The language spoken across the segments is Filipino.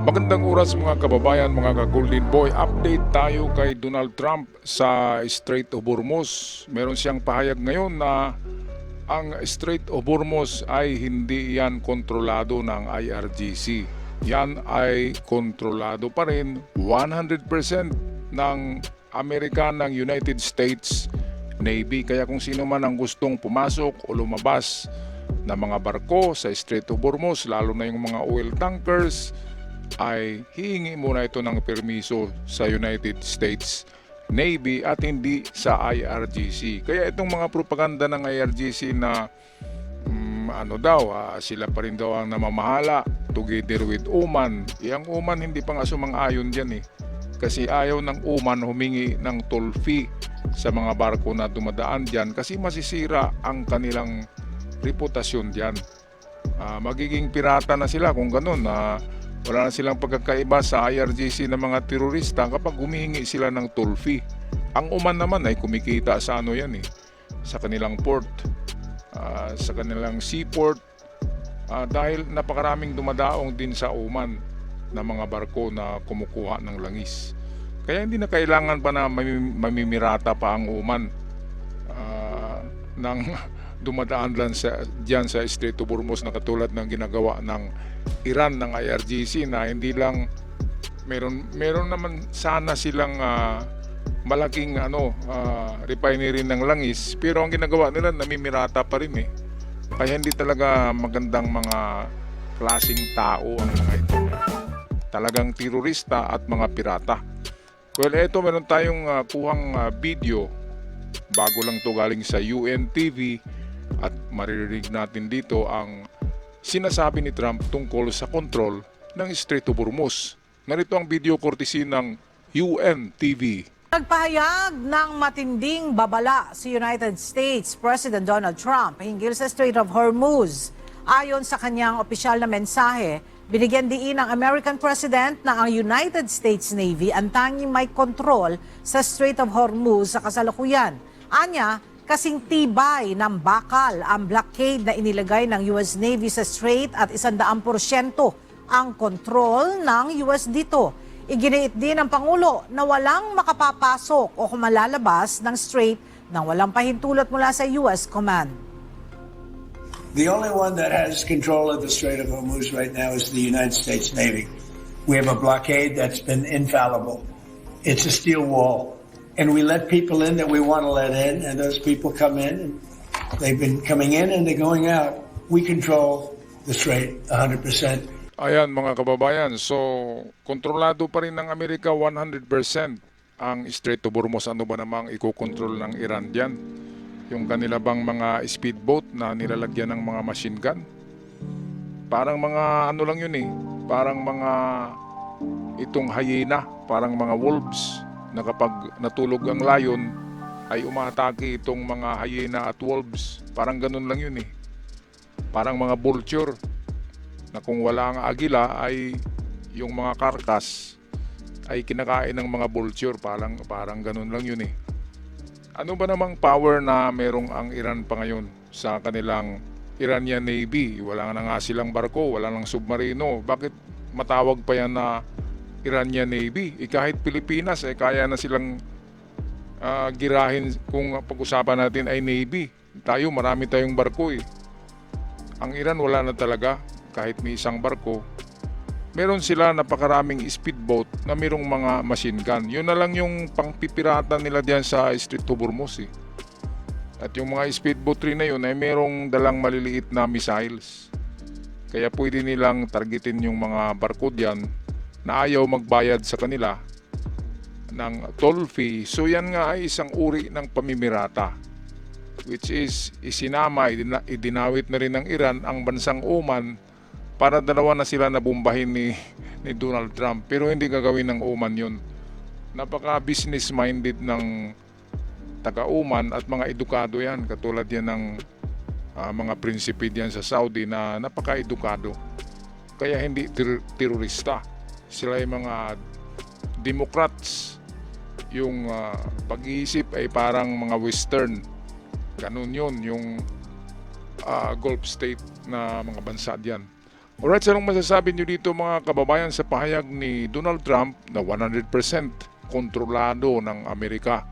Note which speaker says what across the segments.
Speaker 1: Magandang oras mga kababayan, mga ka-Golden Boy. Update tayo kay Donald Trump sa Strait of Hormuz. Meron siyang pahayag ngayon na ang Strait of Hormuz ay hindi yan kontrolado ng IRGC. Yan ay kontrolado pa rin 100% ng Amerika, ng United States Navy. Kaya kung sino man ang gustong pumasok o lumabas na mga barko sa Strait of Hormuz, lalo na yung mga oil tankers, ay hihingi muna ito ng permiso sa United States Navy at hindi sa IRGC. Kaya itong mga propaganda ng IRGC na sila pa rin daw ang namamahala together with Oman. Ang Oman hindi pa nga sumang-ayon dyan kasi ayaw ng Oman humingi ng toll fee sa mga barko na dumadaan dyan kasi masisira ang kanilang reputasyon dyan. Magiging pirata na sila kung ganun. Wala na silang pagkakaiba sa IRGC ng mga terorista kapag humihingi sila ng toll fee. Ang Oman naman ay kumikita sa sa kanilang port, sa kanilang seaport, dahil napakaraming dumadaong din sa Oman na mga barko na kumukuha ng langis. Kaya hindi na kailangan pa na mamimirata pa ang Oman ng dumadaan lang diyan sa Strait of Hormuz na katulad ng ginagawa ng Iran ng IRGC na hindi lang meron naman sana silang malaking refinery ng langis, pero ang ginagawa nila namimirata pa rin Kaya hindi talaga magandang mga klaseng tao ang mga ito. Talagang terorista at mga pirata. Well, ito meron tayong kuhang video. Bago lang to, galing sa UNTV, at maririnig natin dito ang sinasabi ni Trump tungkol sa kontrol ng Strait of Hormuz. Narito ang video courtesy ng UNTV.
Speaker 2: Nagpahayag ng matinding babala si United States President Donald Trump hinggil sa Strait of Hormuz. Ayon sa kanyang opisyal na mensahe, binigyan diin ng American President na ang United States Navy ang tanging may kontrol sa Strait of Hormuz sa kasalukuyan. Anya, kasing tibay ng bakal ang blockade na inilagay ng US Navy sa Strait at 100% ang kontrol ng US dito. Iginiit din ng Pangulo na walang makapapasok o kumalalabas ng Strait nang walang pahintulot mula sa US Command.
Speaker 3: The only one that has control of the Strait of Hormuz right now is the United States Navy. We have a blockade that's been infallible. It's a steel wall. And we let people in that we want to let in, and those people come in, and they've been coming in and they're going out. We control the strait 100%.
Speaker 1: Ayan mga kababayan, so kontrolado pa rin ng Amerika 100% ang Strait of Hormuz. Ano ba namang ikokontrol ng Iran dyan? Yung kanila bang mga speedboat na nilalagyan ng mga machine gun? Parang mga ano lang yun parang mga itong hyena, parang mga wolves na kapag natulog ang lion ay umatake itong mga hyena at wolves. Parang ganun lang yun Parang mga vulture na kung wala ang agila ay yung mga karkas ay kinakain ng mga vulture. Parang ganun lang yun Ano ba namang power na merong ang Iran pa ngayon sa kanilang Iranian Navy? Wala na nga silang barko, wala nang submarino. Bakit matawag pa yan na Iranian Navy? Kahit Pilipinas kaya na silang girahin kung pag-usapan natin ay Navy. Tayo, marami tayong barko Ang Iran wala na talaga, kahit may isang barko. Meron sila napakaraming speedboat na mayroong mga machine gun. Yun na lang yung pangpipirata nila diyan sa Strait of Hormuz At yung mga speedboat rin na yun ay mayroong dalang maliliit na missiles. Kaya pwede nilang targetin yung mga barko diyan na ayaw magbayad sa kanila ng toll fee. So yan nga ay isang uri ng pamimirata, which is idinawit na rin ng Iran ang bansang Oman para dalawa na sila nabumbahin ni Donald Trump. Pero hindi gagawin ng Oman yun. Napaka business minded ng taga-Oman at mga edukado yan. Katulad yan ng mga prinsipe diyan sa Saudi na napaka-edukado. Kaya hindi terorista. Sila ay mga Democrats. Yung pag-iisip ay parang mga Western. Ganun yun, yung Gulf state na mga bansa diyan. Alright, so anong masasabi nyo dito mga kababayan sa pahayag ni Donald Trump na 100% kontrolado ng Amerika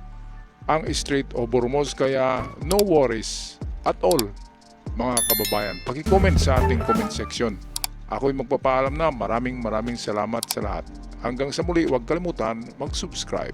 Speaker 1: ang Strait of Hormuz, kaya no worries at all mga kababayan. Paki-comment sa ating comment section. Ako'y magpapaalam na maraming salamat sa lahat. Hanggang sa muli, huwag kalimutan mag-subscribe.